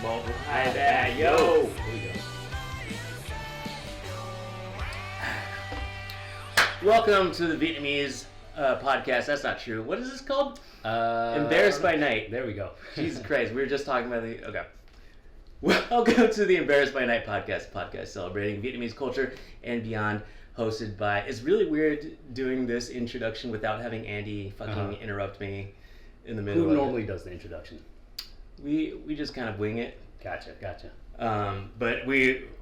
Smoke. Hi there, yo. There we go. Welcome to the Vietnamese podcast. That's not true. What is this called? Embarrassed by Night. There we go. Jesus Christ, we were just talking about the... Okay. Welcome to the Embarrassed by Night podcast celebrating Vietnamese culture and beyond, hosted by... It's really weird doing this introduction without having Andy fucking interrupt me in the middle of it. Who normally does the introduction? We just kind of wing it. Gotcha. But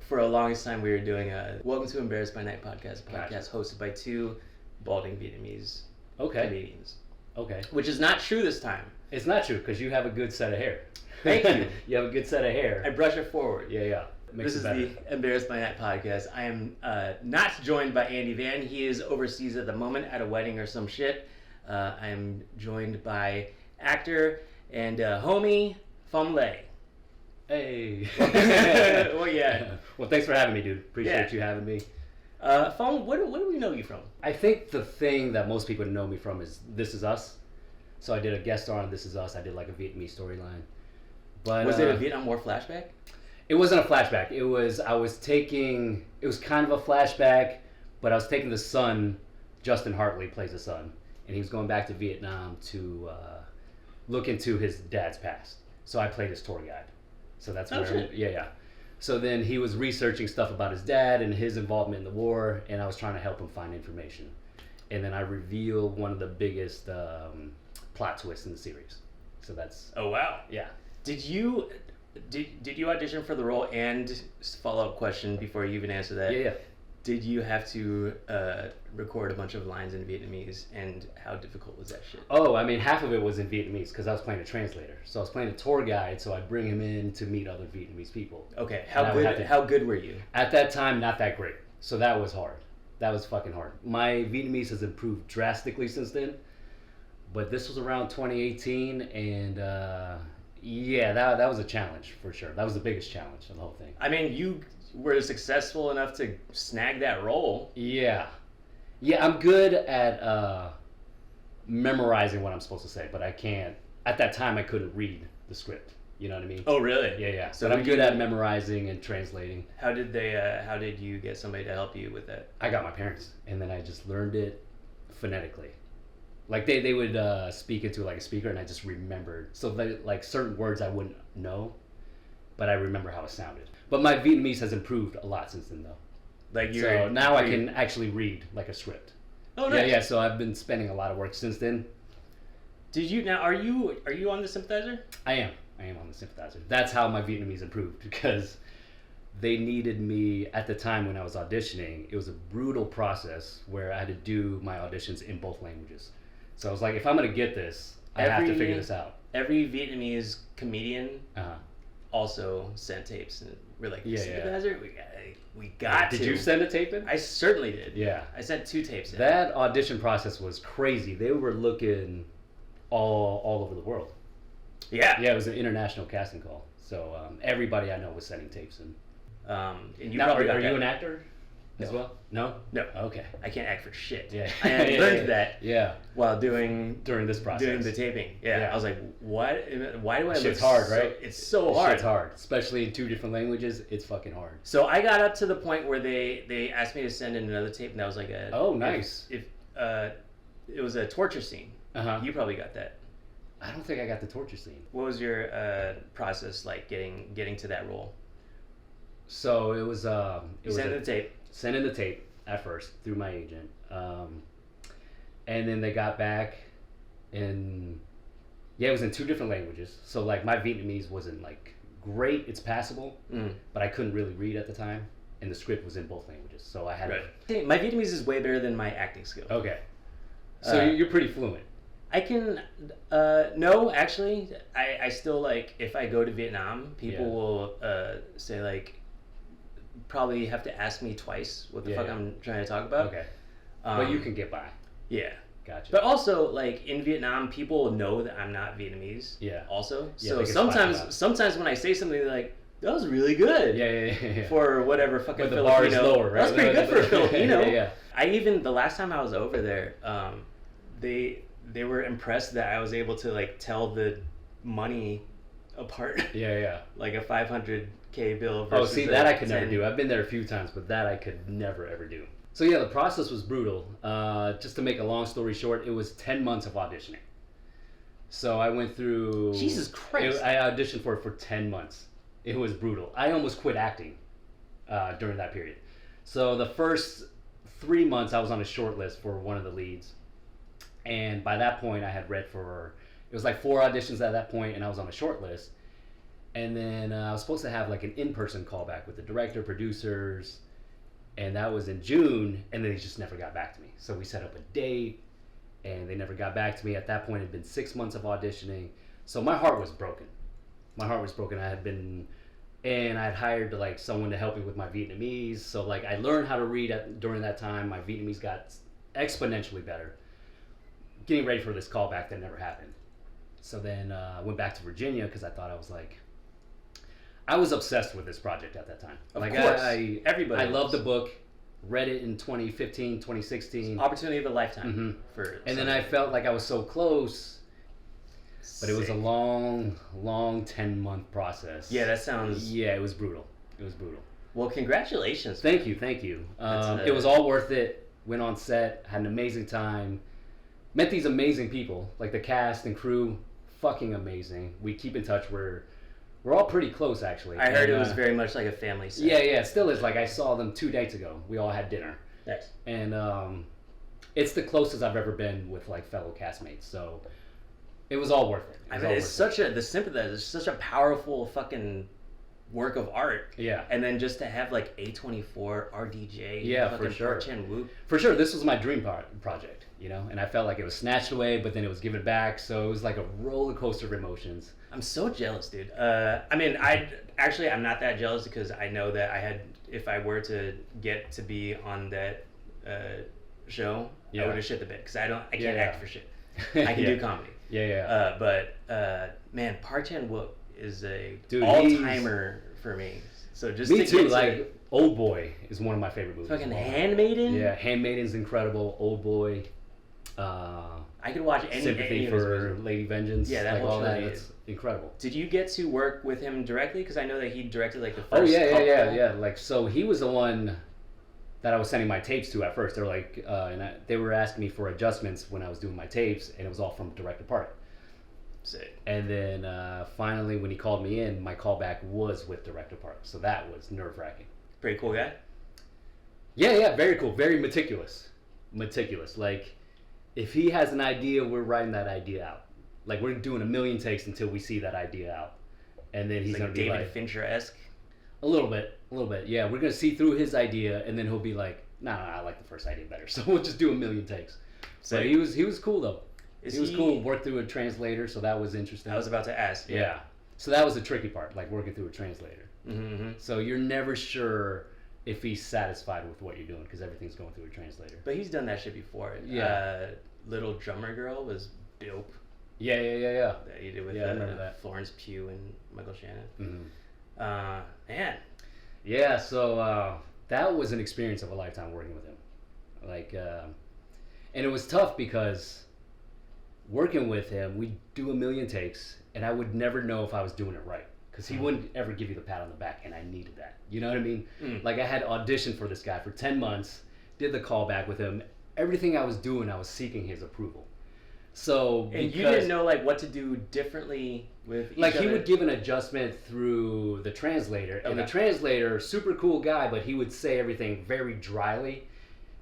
for a longest time, we were doing a Welcome to Embarrassed by Night podcast hosted by two balding Vietnamese comedians. Okay. Which is not true this time. It's not true because you have a good set of hair. Thank you. You have a good set of hair. I brush it forward. Yeah. This is the Embarrassed by Night podcast. I am not joined by Andy Van. He is overseas at the moment at a wedding or some shit. I am joined by actor and homie Phong. Hey. Well, yeah. Well, thanks for having me, dude. Appreciate you having me. Phong, what do we know you from? I think the thing that most people know me from is This Is Us. So I did a guest star on This Is Us. I did like a Vietnamese storyline. But was it a Vietnam War flashback? It wasn't a flashback. It was kind of a flashback, but I was taking the son. Justin Hartley plays the son, and he was going back to Vietnam to look into his dad's past. So I played his tour guide. So that's shit. Yeah. So then he was researching stuff about his dad and his involvement in the war, and I was trying to help him find information. And then I revealed one of the biggest plot twists in the series. So that's... Oh, wow. Yeah. Did you audition for the role? And follow-up question before you even answer that. Yeah. Did you have to record a bunch of lines in Vietnamese, and how difficult was that shit? Oh, I mean, half of it was in Vietnamese because I was playing a translator. So I was playing a tour guide, so I'd bring him in to meet other Vietnamese people. Okay, how good were you? At that time, not that great. So that was hard. That was fucking hard. My Vietnamese has improved drastically since then, but this was around 2018, and yeah, that was a challenge for sure. That was the biggest challenge of the whole thing. I mean, you were successful enough to snag that role. Yeah, I'm good at memorizing what I'm supposed to say, but I can't. At that time, I couldn't read the script. You know what I mean? Oh, really? Yeah. So I'm good at memorizing and translating. How did you get somebody to help you with that? I got my parents, and then I just learned it phonetically. Like they would speak into like a speaker, and I just remembered. So like certain words I wouldn't know, but I remember how it sounded. But my Vietnamese has improved a lot since then, though. So now I can actually read like a script. Oh, nice. Yeah. So I've been spending a lot of work since then. Are you on the Sympathizer? I am on the Sympathizer. That's how my Vietnamese improved, because they needed me at the time when I was auditioning. It was a brutal process where I had to do my auditions in both languages. So I was like, if I'm gonna get this, I have to figure this out. Every Vietnamese comedian also sent tapes, and we're like, Sympathizer, we got to. Did you send a tape in? I certainly did. Yeah. I sent 2 tapes in. That audition process was crazy. They were looking all over the world. Yeah. Yeah, it was an international casting call. So everybody I know was sending tapes in. And you now, probably are you an actor as No. well? No? No. Okay. I can't act for shit. Yeah. I learned that. Yeah. While during this process. doing the taping. Yeah. I was like, what? Why do I look Shit's hard, so, right? It's so hard. Shit's hard. Especially in 2 different languages, it's fucking hard. So I got up to the point where they asked me to send in another tape, and that was like Oh, nice. If it was a torture scene. You probably got that. I don't think I got the torture scene. What was your process like getting to that role? So it was send in the tape. Send in the tape at first through my agent, and then they got back, and it was in 2 different languages. So like my Vietnamese wasn't like great; it's passable, but I couldn't really read at the time, and the script was in both languages. So I had to. My Vietnamese is way better than my acting skill. Okay, so you're pretty fluent. I can, no, actually, I still, like, if I go to Vietnam, people will say, like, probably have to ask me twice what the fuck I'm trying to talk about. Okay. But you can get by. Yeah. Gotcha. But also, like, in Vietnam, people know that I'm not Vietnamese. Yeah. Also. Yeah, so sometimes when I say something, they're like, that was really good. Yeah. For whatever fucking but the Filipino. bar is lower, right? That's pretty good for a Filipino. Yeah. The last time I was over there, they were impressed that I was able to like tell the money apart. Yeah. Like a 500K bill Oh, versus see, a that I could 10. never do. I've been there a few times, but that I could never ever do. So yeah, the process was brutal. Just to make a long story short, it was 10 months of auditioning. So I went through. Jesus Christ! I auditioned for it for 10 months. It was brutal. I almost quit acting during that period. So the first 3 months, I was on a short list for one of the leads, and by that point, I had read for. It was like 4 auditions at that point, and I was on a short list. And then I was supposed to have like an in-person callback with the director, producers, and that was in June, and they just never got back to me. So we set up a date, and they never got back to me. At that point, it had been 6 months of auditioning, so my heart was broken. I had been, and I had hired like someone to help me with my Vietnamese. So like I learned how to read during that time. My Vietnamese got exponentially better. Getting ready for this callback that never happened. So then I went back to Virginia because I thought I was obsessed with this project at that time. Of course. Everybody I loved the book, read it in 2015, 2016. Opportunity of a lifetime. And then I felt like I was so close, but it was a long 10-month process. Yeah, that sounds... Yeah, it was brutal. Well, congratulations. Thank you. It was all worth it. Went on set, had an amazing time. Met these amazing people, like the cast and crew, fucking amazing. We keep in touch. We're all pretty close, actually. I heard it was very much like a family set. Yeah, it still is. Like, I saw them 2 days ago. We all had dinner. Nice. And it's the closest I've ever been with, like, fellow castmates. So it was all worth it. The SYMPATHIZER is such a powerful fucking work of art. Yeah. And then just to have, like, A24, RDJ, yeah, for sure. Park Chan-wook. For sure, this was my dream project, you know? And I felt like it was snatched away, but then it was given back. So it was like a roller coaster of emotions. I'm so jealous, dude. I mean, I'm not that jealous because I know that if I were to get to be on that show, I would have shit the bed because I can't act for shit. I can do comedy. But man, Park Chan-wook is a all-timer for me. So just me too. Like Old Boy is one of my favorite movies. Fucking Handmaiden. Yeah, Handmaiden's incredible. Old Boy. I could watch any Sympathy for Lady Vengeance. Yeah, that like whole all that. trilogy. It's incredible. Did you get to work with him directly? Because I know that he directed like the first. Oh yeah, couple. yeah. Like so, he was the one that I was sending my tapes to at first. They were like, they were asking me for adjustments when I was doing my tapes, and it was all from director Park. Sick. And then finally, when he called me in, my callback was with director Park, so that was nerve-wracking. Pretty cool guy. Yeah, very cool, very meticulous. Like, if he has an idea, we're writing that idea out. Like, we're doing a million takes until we see that idea out, and then he's like gonna be David like Fincher-esque. a little bit. Yeah, we're gonna see through his idea, and then he'll be like, "No, I like the first idea better." So we'll just do a million takes. So he was cool though. He was cool. Worked through a translator, so that was interesting. I was about to ask. Yeah. So that was the tricky part, like working through a translator. Mm-hmm. So you're never sure if he's satisfied with what you're doing because everything's going through a translator. But he's done that shit before. Yeah. Little Drummer Girl was dope. Yeah. That he did with I remember that. Florence Pugh and Michael Shannon. Mm-hmm. Man. Yeah. So that was an experience of a lifetime working with him. Like, and it was tough because working with him, we'd do a million takes, and I would never know if I was doing it right. Because he wouldn't ever give you the pat on the back, and I needed that. You know what I mean? Like, I had auditioned for this guy for 10 months, did the callback with him. Everything I was doing, I was seeking his approval. So, and you didn't know, like, what to do differently with each like, he other? would give an adjustment through the translator, and the translator, super cool guy, but he would say everything very dryly,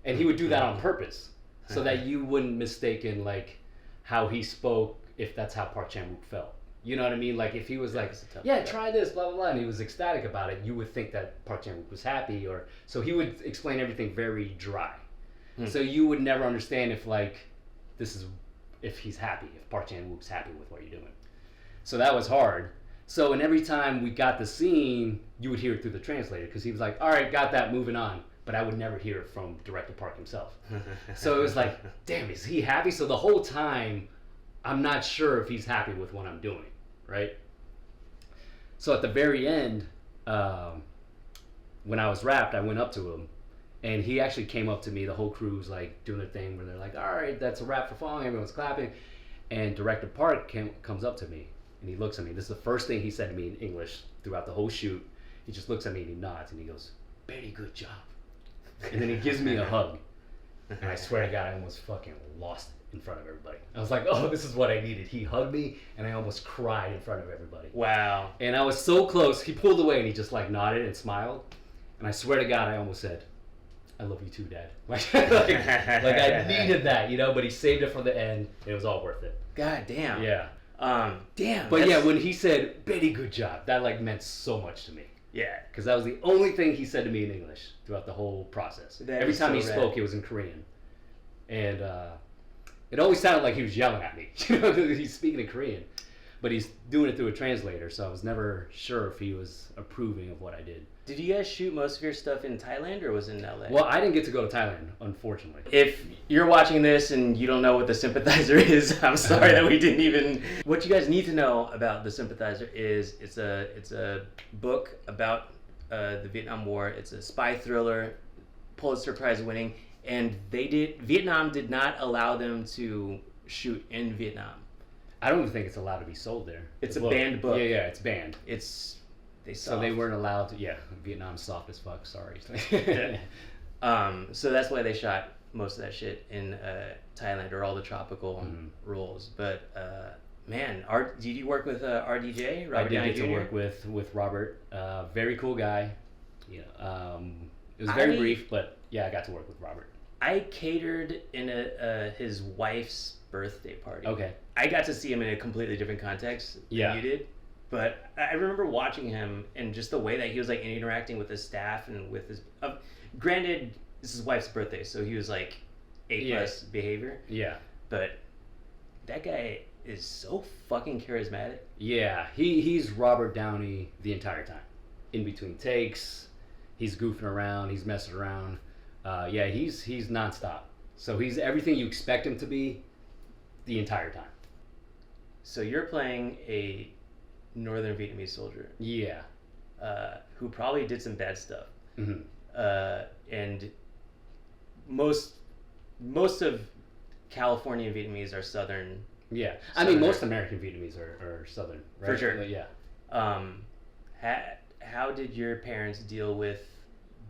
and he would do that on purpose, so that you wouldn't mistake like, how he spoke, if that's how Park Chan-wook felt. You know what I mean? Like, if he was like, try this, blah, blah, blah, and he was ecstatic about it, you would think that Park Chan-wook was happy, so he would explain everything very dry. So you would never understand if he's happy, if Park Chan-wook's happy with what you're doing. So that was hard. So, and every time we got the scene, you would hear it through the translator, because he was like, all right, got that, moving on. But I would never hear it from director Park himself. So it was like, damn, is he happy? So the whole time, I'm not sure if he's happy with what I'm doing, right? So at the very end, when I was wrapped, I went up to him, and he actually came up to me. The whole crew was like doing their thing where they're like, all right, that's a wrap for Phong. Everyone's clapping. And director Park comes up to me, And he looks at me. This is the first thing he said to me in English throughout the whole shoot. He just looks at me and he nods and he goes, "Very good job." And then he gives me a hug. And I swear to God, I almost fucking lost it in front of everybody. I was like, oh, this is what I needed. He hugged me and I almost cried in front of everybody. Wow. And I was so close. He pulled away and he just like nodded and smiled. And I swear to God, I almost said, "I love you too, Dad." like I needed that, you know, but he saved it for the end. And it was all worth it. God damn. Yeah. Damn. But yeah, when he said, "Very good job," that like meant so much to me. Yeah. Because that was the only thing he said to me in English throughout the whole process. Every time he spoke, it was in Korean. And it always sounded like he was yelling at me. You know, he's speaking in Korean. But he's doing it through a translator, so I was never sure if he was approving of what I did. Did you guys shoot most of your stuff in Thailand or was it in LA? Well, I didn't get to go to Thailand, unfortunately. If you're watching this and you don't know what the Sympathizer is, I'm sorry that we didn't even... What you guys need to know about the Sympathizer is it's a book about the Vietnam War. It's a spy thriller, Pulitzer Prize winning, and Vietnam did not allow them to shoot in Vietnam. I don't even think it's allowed to be sold there. It's a banned book. Yeah, it's banned. So they weren't allowed to. Yeah, Vietnam's soft as fuck. Sorry. So that's why they shot most of that shit in Thailand, or all the tropical rules. But man, did you work with RDJ? Robert Downey Jr.? To work with Robert. Very cool guy. You know, it was very brief, but yeah, I got to work with Robert. I catered in his wife's birthday party. Okay. I got to see him in a completely different context than you did. But I remember watching him and just the way that he was like interacting with his staff and with his... granted, this is his wife's birthday, so he was like A+ behavior. Yeah. But that guy is so fucking charismatic. Yeah, he's Robert Downey the entire time. In between takes, he's goofing around, he's messing around. Yeah, he's nonstop. So he's everything you expect him to be the entire time. So you're playing a Northern Vietnamese soldier. Yeah. Who probably did some bad stuff. Mm-hmm. And most of Californian Vietnamese are Southern. Yeah. I mean, most American Vietnamese are Southern, right? For sure. But yeah. How did your parents deal with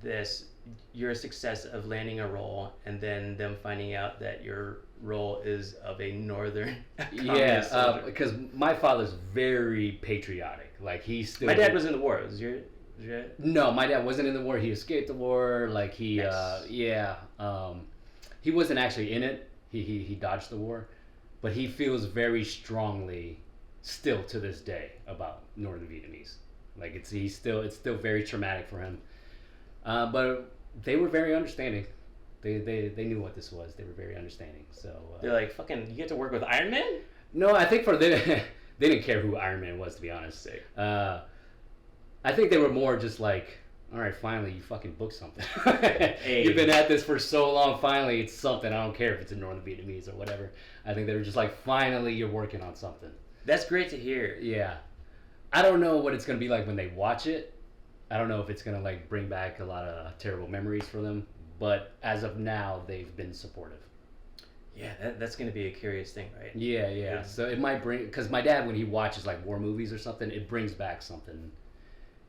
this, your success of landing a role, and then them finding out that your role is of a Northern communist soldier? Because my father's very patriotic. Like, he's still... My dad was in the war. Was your dad? No, my dad wasn't in the war. He escaped the war. Like, he... Nice. He wasn't actually in it. He dodged the war. But he feels very strongly, still to this day, about Northern Vietnamese. Like, it's still very traumatic for him. But they were very understanding. They knew what this was. They were very understanding. So they're like, fucking, you get to work with Iron Man? No, I think for them, they didn't care who Iron Man was, to be honest. I think they were more just like, all right, finally, you fucking booked something. Hey. You've been at this for so long. Finally, it's something. I don't care if it's in Northern Vietnamese or whatever. I think they were just like, finally, you're working on something. That's great to hear. Yeah. I don't know what it's going to be like when they watch it. I don't know if it's going to like bring back a lot of terrible memories for them. But as of now, they've been supportive. Yeah, that's going to be a curious thing, right? Yeah. So it might bring... Because my dad, when he watches like war movies or something, it brings back something.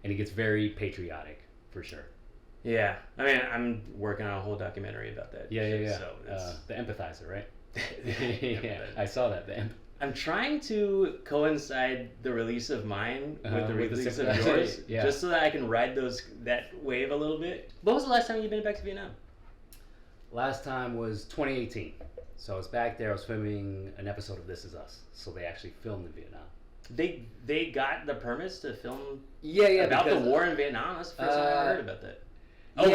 And he gets very patriotic, for sure. Yeah. I mean, I'm working on a whole documentary about that. Yeah. So the Empathizer, right? Yeah, I saw that. I'm trying to coincide the release of mine with the release of yours, just so that I can ride that wave a little bit. When was the last time you've been back to Vietnam? Last time was 2018. So I was back there. I was filming an episode of This Is Us. So they actually filmed in Vietnam. They got the permits to film about the war in Vietnam? That's the first time I heard about that.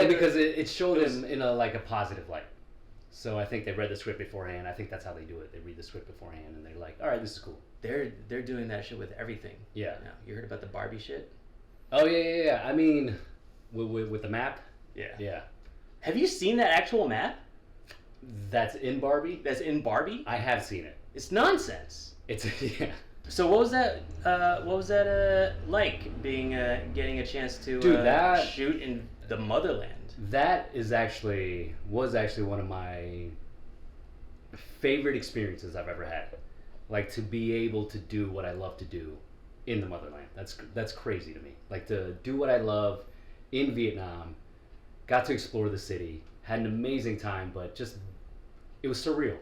Because it showed them in a positive light. So I think they read the script beforehand. I think that's how they do it. They read the script beforehand and they're like, all right, this is cool. They're doing that shit with everything. Yeah. You heard about the Barbie shit? Oh, yeah. I mean, with the map? Yeah. Have you seen that actual map? That's in Barbie? That's in Barbie? I have seen it. It's nonsense. Yeah. So what was that like, getting a chance to shoot in the motherland? That was actually one of my favorite experiences I've ever had. Like to be able to do what I love to do in the motherland. That's crazy to me. Like to do what I love in Vietnam, got to explore the city, had an amazing time, but just it was surreal,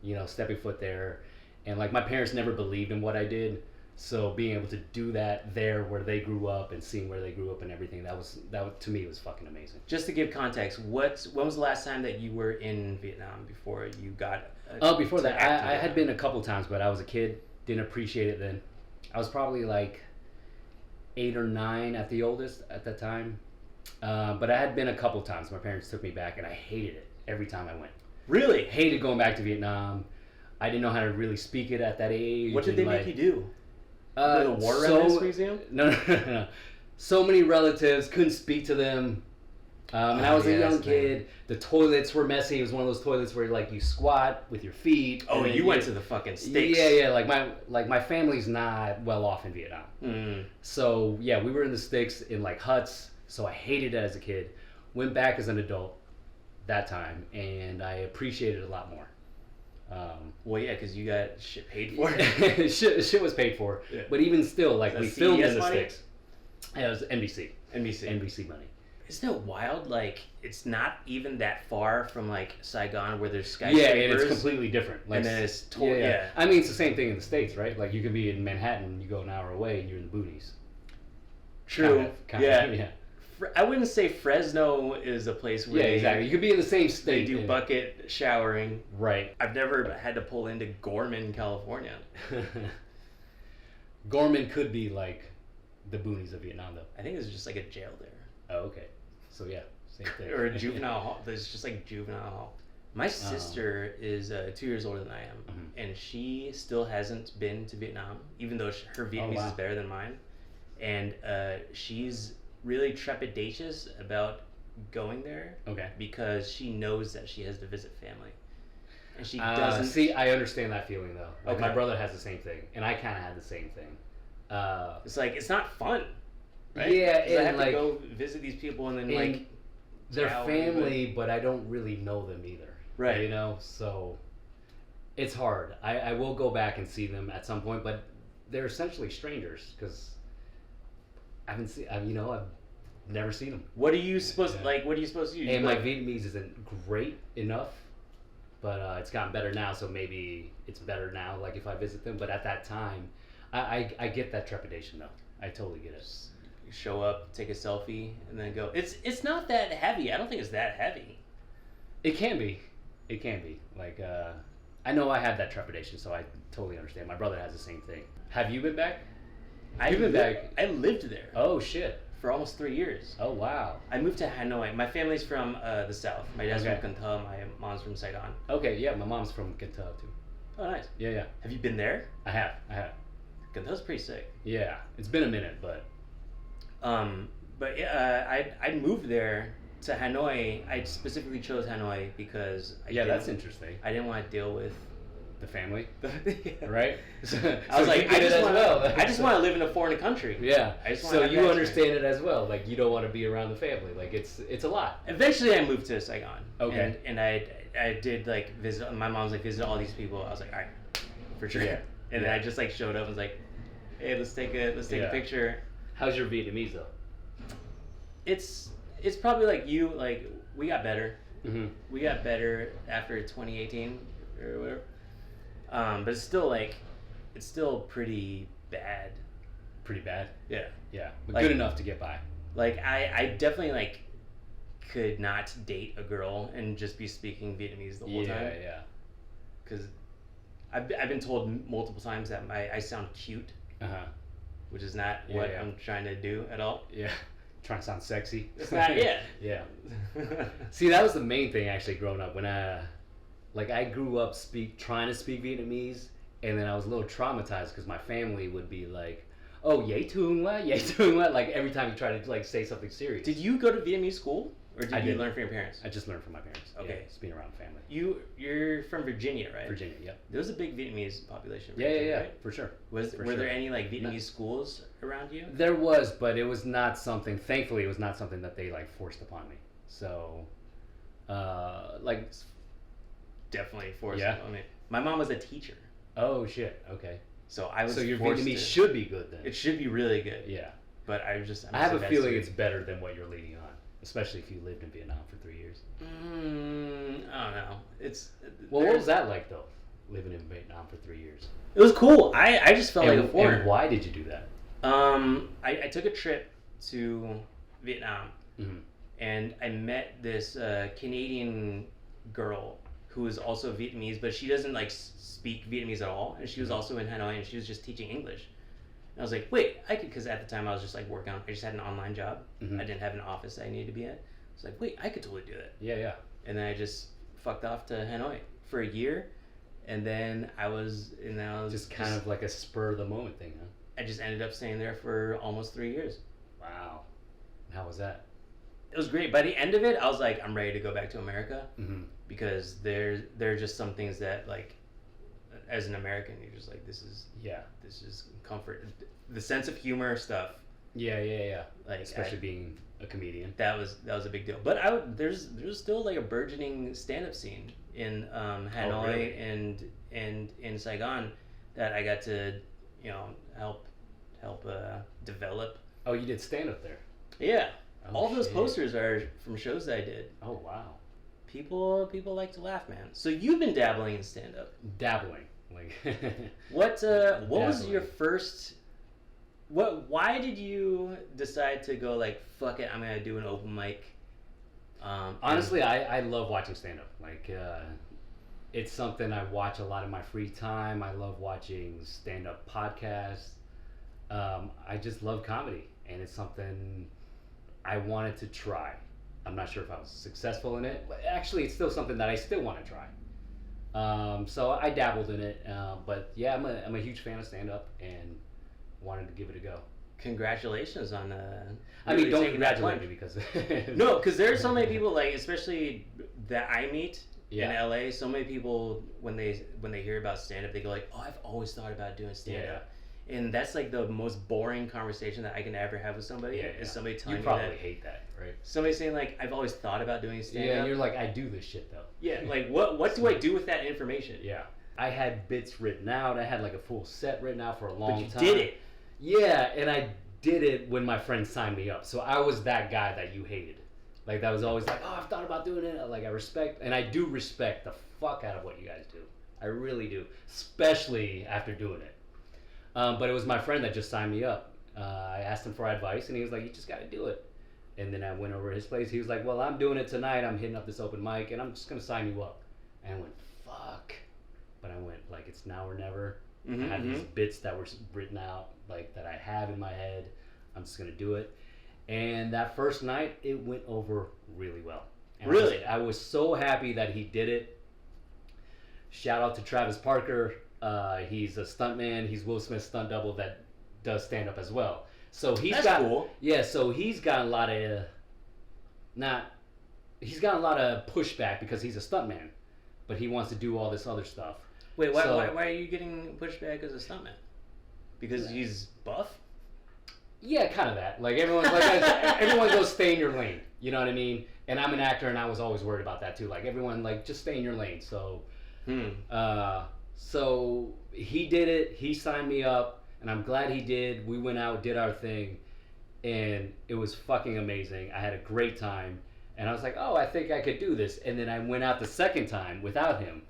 you know, stepping foot there. And like my parents never believed in what I did, so being able to do that there where they grew up and seeing where they grew up and everything, that was to me was fucking amazing. Just to give context, when was the last time that you were in Vietnam before you got? Before that, I had been a couple times, but I was a kid, didn't appreciate it then. I was probably like 8 or 9 at the oldest at that time. But I had been a couple times. My parents took me back, and I hated it every time I went. Really? Hated going back to Vietnam. I didn't know how to really speak it at that age. What did they make you do? The War Remnants Museum? No. So many relatives, couldn't speak to them. And I was a young kid. The toilets were messy. It was one of those toilets where like you squat with your feet. Oh, you went to the fucking States. Yeah. Like my family's not well off in Vietnam. Mm. So yeah, we were in the sticks in like huts. So I hated it as a kid. Went back as an adult that time, and I appreciated it a lot more. Well, yeah, because you got shit paid for. shit was paid for. Yeah. But even still, like we filmed in the sticks. Yeah, it was NBC money. Isn't it wild? Like, it's not even that far from, like, Saigon where there's skyscrapers. skyscrapers. Yeah, and it's completely different. Like, and then it's totally, yeah. I mean, it's the same thing in the States, right? Like, you can be in Manhattan, you go an hour away, and you're in the boonies. True. Kind of, yeah. I wouldn't say Fresno is a place where exactly. You could be in the same state. They do bucket showering. Right. I've never had to pull into Gorman, California. Gorman could be, like, the boonies of Vietnam, though. I think there's just, like, a jail there. Oh, okay. So yeah, same thing. Or a juvenile hall. There's just like juvenile hall. My sister is 2 years older than I am, and she still hasn't been to Vietnam, even though her Vietnamese is better than mine. And she's really trepidatious about going there. Okay. Because she knows that she has to visit family, and she doesn't. See, I understand that feeling though. Like my brother has the same thing, and I kind of had the same thing. It's like it's not fun. Right? Yeah, and I have like, to go visit these people and then like they're family, but I don't really know them either. Right. You know, so it's hard. I will go back and see them at some point, but they're essentially strangers because I've never seen them. What are you supposed to, like? What are you supposed to do? And my Vietnamese isn't great enough, but it's gotten better now. So maybe it's better now. Like if I visit them, but at that time, I get that trepidation though. I totally get it. Show up, take a selfie, and then go. It's not that heavy. I don't think it's that heavy. It can be. Like I know I have that trepidation, so I totally understand. My brother has the same thing. Have you been back? You've been back. I lived there. Oh shit. For almost 3 years. Oh wow. I moved to Hanoi. My family's from the south. My dad's from Can Tho. My mom's from Saigon. Okay, yeah, my mom's from Can Tho too. Oh nice. Yeah. Have you been there? I have. Can Tho's pretty sick. Yeah, it's been a minute, but. I moved there to Hanoi. I specifically chose Hanoi because that's interesting. I didn't want to deal with the family, right? I was like, I just want to live in a foreign country. Yeah. So you understand it as well. Like you don't want to be around the family. Like it's a lot. Eventually, I moved to Saigon. Okay. And I did like visit. My mom's like visit all these people. I was like, all right, for sure. Yeah. And then I just like showed up and was like, hey, let's take a picture. How's your Vietnamese though? It's probably like you. Like we got better. Mm-hmm. We got better after 2018 or whatever. But it's still pretty bad. Pretty bad? Yeah. Yeah. But like, good enough to get by. Like I definitely like could not date a girl and just be speaking Vietnamese the whole time. Yeah. Because I've been told multiple times that I sound cute. Which is not what I'm trying to do at all. Yeah. Trying to sound sexy. It's not, yeah. Yeah. See, that was the main thing actually growing up. When I grew up trying to speak Vietnamese, and then I was a little traumatized because my family would be like, oh, yay tuong la, like every time you try to like say something serious. Did you go to Vietnamese school? Or did you learn from your parents? I just learned from my parents. Okay. Yeah, just being around family. You're from Virginia, right? Virginia, yep. There was a big Vietnamese population. Yeah, right? For sure. Were there any like Vietnamese schools around you? There was, but it was not something. Thankfully, it was not something that they like forced upon me. So, definitely forced upon me. My mom was a teacher. Oh shit. Okay. So I was So your forced Vietnamese to, should be good then. it should be really good. Yeah. But I'm I have so a bad feeling student. it's better than what you're leading on, especially if you lived in Vietnam for 3 years. I don't know. Well, what was that like though, living in Vietnam for 3 years? It was cool. I just felt like a foreigner. And why did you do that? I took a trip to Vietnam, Mm-hmm. and I met this Canadian girl who is also Vietnamese, but she doesn't like speak Vietnamese at all, and she was also in Hanoi, and she was just teaching English. And I was like, wait, I could, because at the time I was just like working on, I just had an online job. Mm-hmm. I didn't have an office that I needed to be at. I was like, wait, I could totally do that. Yeah, yeah. And then I just fucked off to Hanoi for a year, and then I was Just kind of like a spur of the moment thing, huh? I just ended up staying there for almost 3 years. Wow. How was that? It was great. By the end of it, I was like, I'm ready to go back to America, Mm-hmm. because there are just some things that, like, as an American, you're just like, this is comfort. The sense of humor stuff, Yeah. like, Especially being a comedian. that was a big deal. But there's still like a burgeoning stand-up scene in Hanoi, really? and in Saigon that I got to help develop. Oh, you did stand up there? Yeah, Oh, all those shit. posters are from shows that I did. Oh, wow. People like to laugh, man. So you've been dabbling in stand-up. Dabbling. Like What was Dabbling. your first? Why did you decide to go like, fuck it, I'm gonna do an open mic? Honestly, I love watching stand-up. Like, it's something I watch a lot in my free time. I love watching stand-up podcasts. I just love comedy, and it's something I wanted to try. I'm not sure if I was successful in it, but actually, it's still something that I still want to try. So I dabbled in it, but yeah, I'm a huge fan of stand-up and wanted to give it a go. Congratulations on. I mean, really don't taking that congratulate me plunge. because No, because there are so many people, like, especially that I meet Yeah. in LA. So many people when they hear about stand up, they go like, "Oh, I've always thought about doing stand up," and that's like the most boring conversation that I can ever have with somebody. Is somebody telling you me probably that. hate that, right? Somebody saying like, "I've always thought about doing stand up." Yeah, and you're like, I do this shit though. Yeah, like what do I do with that information? Yeah. I had bits written out. I had like a full set written out for a long But you time. did it. Yeah, and I did it when my friends signed me up. So I was that guy that you hated. Like, that was always like, oh, I've thought about doing it. Like, I respect, and I do respect the fuck out of what you guys do. I really do, especially after doing it. But it was my friend that just signed me up. I asked him for advice, and he was like, you just got to do it. And then I went over to his place. He was like, well, I'm doing it tonight. I'm hitting up this open mic, and I'm just going to sign you up. And I went, fuck. But I went, like, it's now or never. I had these bits that were written out, like, that I have in my head. I'm just going to do it. And that first night, it went over really well. And Really? I was so happy that he did it. Shout out to Travis Parker. He's a stuntman. He's Will Smith's stunt double that does stand-up as well. So That's cool. Yeah, so he's got a lot of... He's got a lot of pushback because he's a stuntman. But he wants to do all this other stuff. Wait, why are you getting pushback as a stuntman? Because he's buff? Yeah, kind of that. Like, everyone goes, stay in your lane. You know what I mean? And I'm an actor, and I was always worried about that too. Like, everyone, like, just stay in your lane. So, so he did it. He signed me up, and I'm glad he did. We went out, did our thing, and it was fucking amazing. I had a great time, and I was like, oh, I think I could do this. And then I went out the second time without him,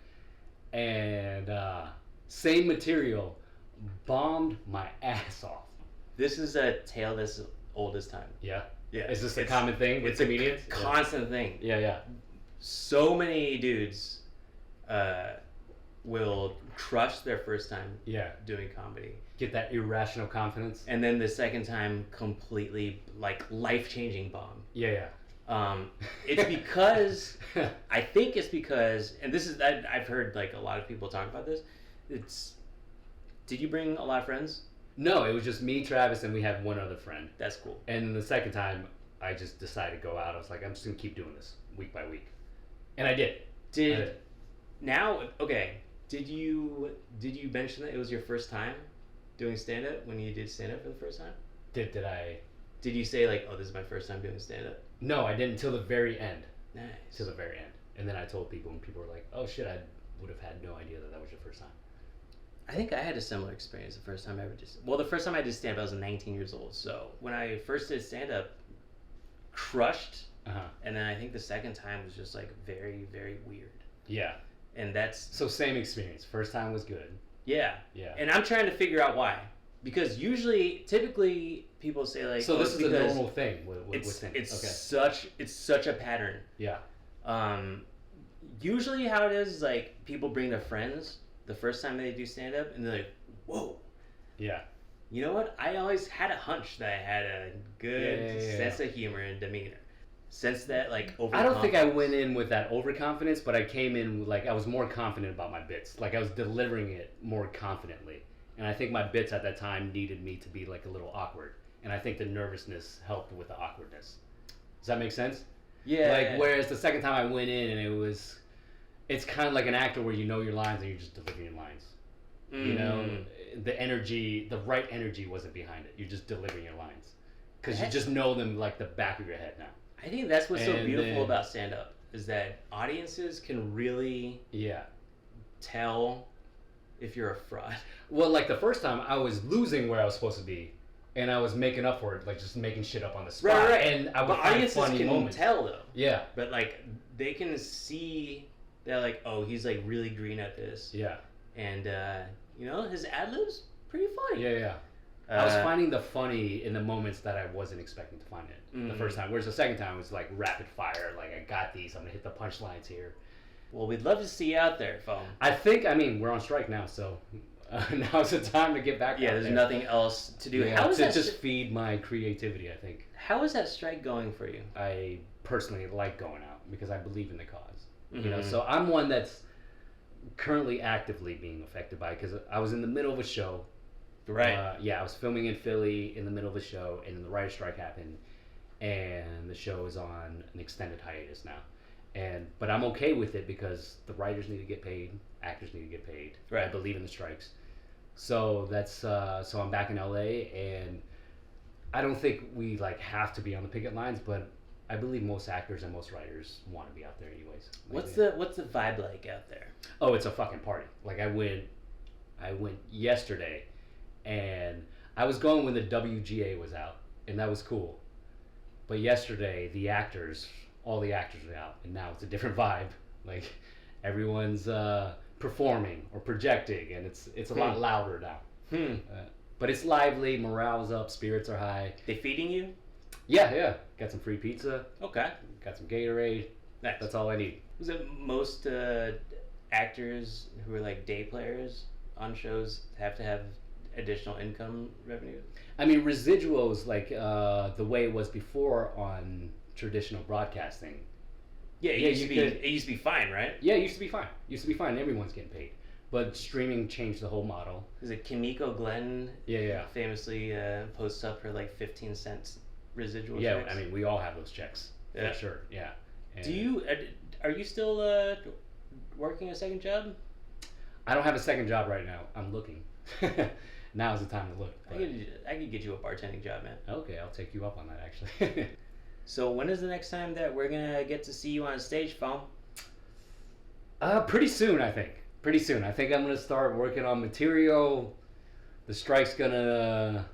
and same material, bombed my ass off. This is a tale that's old as time. Yeah. Yeah. Is this a common thing with comedians? It's a constant thing. Yeah. So many dudes will crush their first time doing comedy. Get that irrational confidence. And then the second time, completely, like, life-changing bomb. Yeah. It's because, I think it's because, and this is, I've heard, like, a lot of people talk about this. Did you bring a lot of friends? No, it was just me, Travis, and we had one other friend. That's cool. And the second time, I just decided to go out. I was like, I'm just going to keep doing this week by week. And I did. Did you mention that it was your first time doing stand-up when you did stand-up for the first time? Did I? Did you say, like, oh, this is my first time doing stand-up? No, I didn't until the very end. Nice. Till the very end. And then I told people, and people were like, oh shit, I would have had no idea that was your first time. I think I had a similar experience the first time I ever did. Well, the first time I did stand up, I was 19 years old. So when I first did stand up, crushed, and then I think the second time was just like very, very weird. Yeah. And that's so same experience. First time was good. Yeah. Yeah. And I'm trying to figure out why, because typically people say like, so this is a normal thing with it's such a pattern. Yeah. Usually how it is like people bring their friends the first time they do stand up, and they're like, whoa. Yeah. You know what? I always had a hunch that I had a good sense of humor and demeanor. Since that, like, overconfidence. I don't think I went in with that overconfidence, but I came in with, like, I was more confident about my bits. Like, I was delivering it more confidently. And I think my bits at that time needed me to be, like, a little awkward. And I think the nervousness helped with the awkwardness. Does that make sense? Yeah. Like, whereas the second time I went in and it's kind of like an actor where you know your lines and you're just delivering your lines. You know, the right energy wasn't behind it. You're just delivering your lines. Because you just know them like the back of your head now. I think that's what's so beautiful about stand-up, is that audiences can really tell if you're a fraud. Well, like the first time, I was losing where I was supposed to be, and I was making up for it, like just making shit up on the spot. Right. And I would but find audiences funny can moments. tell, though. Yeah. But, like, they can see that, like, oh, he's, like, really green at this. Yeah. And, you know, his ad-libs, pretty funny. Yeah. I was finding the funny in the moments that I wasn't expecting to find it the first time. Whereas the second time was like rapid fire. Like, I got these. I'm going to hit the punchlines here. Well, we'd love to see you out there, Phong. I mean, we're on strike now, so now's the time to get back Yeah, there's nothing else to do. Yeah, just feed my creativity, I think. How is that strike going for you? I personally like going out because I believe in the cause. You know, so I'm one that's currently actively being affected by it because I was in the middle of a show. Right. I was filming in Philly in the middle of a show, and then the writer's strike happened, and the show is on an extended hiatus now. But I'm okay with it because the writers need to get paid, actors need to get paid. Right. I believe in the strikes. So that's so I'm back in LA, and I don't think we like have to be on the picket lines, but I believe most actors and most writers want to be out there anyways. What's the vibe like out there? Oh, it's a fucking party. Like I went yesterday. And I was going when the WGA was out, and that was cool. But yesterday, all the actors were out, and now it's a different vibe. Like everyone's performing or projecting, and it's a lot louder now. But it's lively, morale's up, spirits are high. They feeding you? Yeah. Got some free pizza. Okay. Got some Gatorade. Nice. That's all I need. Was it most actors who are like day players on shows have to have additional income revenue? I mean, residuals, like the way it was before on traditional broadcasting. Yeah, it used to be fine, right? Yeah, it used to be fine. Everyone's getting paid. But streaming changed the whole model. Is it Kimiko Glenn? Yeah. Famously posts up her like 15 cents residual Yeah, checks. I mean, we all have those checks. Yeah. For sure, yeah. And are you still working a second job? I don't have a second job right now. I'm looking. Now's the time to look. I could get you a bartending job, man. Okay, I'll take you up on that, actually. So when is the next time that we're going to get to see you on stage, Phong? Pretty soon, I think. I think I'm going to start working on material. The strike's going to...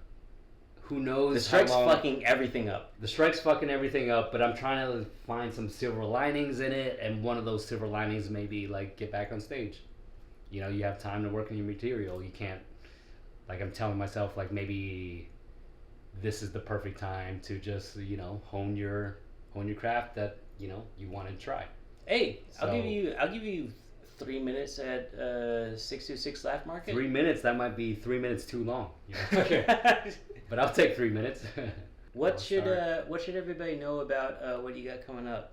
Who knows? The strike's fucking everything up. The strike's fucking everything up, but I'm trying to find some silver linings in it, and one of those silver linings may be, like, get back on stage. You know, you have time to work on your material. You can't... Like, I'm telling myself, like, maybe this is the perfect time to just, you know, hone your craft that, you know, you want to try. Hey, so, I'll give you 3 minutes at 626 Laugh Market. 3 minutes? That might be 3 minutes too long. You know? Okay. But I'll take 3 minutes. What should everybody know about what you got coming up?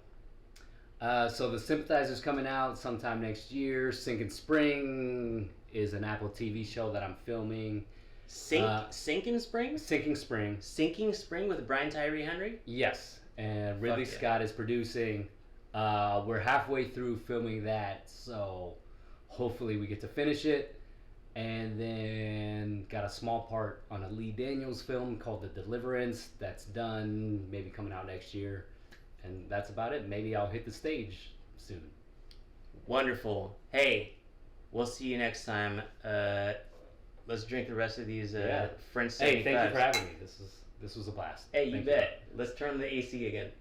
So the SYMPATHIZER's coming out sometime next year. Sinking Spring is an Apple TV show that I'm filming. Sinking Spring? Sinking Spring. Sinking Spring with Brian Tyree Henry? Yes. And Ridley Scott is producing. We're halfway through filming that, so hopefully we get to finish it. And then got a small part on a Lee Daniels film called The Deliverance. That's done, maybe coming out next year. And that's about it. Maybe I'll hit the stage soon. Wonderful. Hey, we'll see you next time. let's drink the rest of these Yeah. French Hey, 75s. thank you for having me. This was a blast. Hey, you Thank bet. Let's turn the AC again.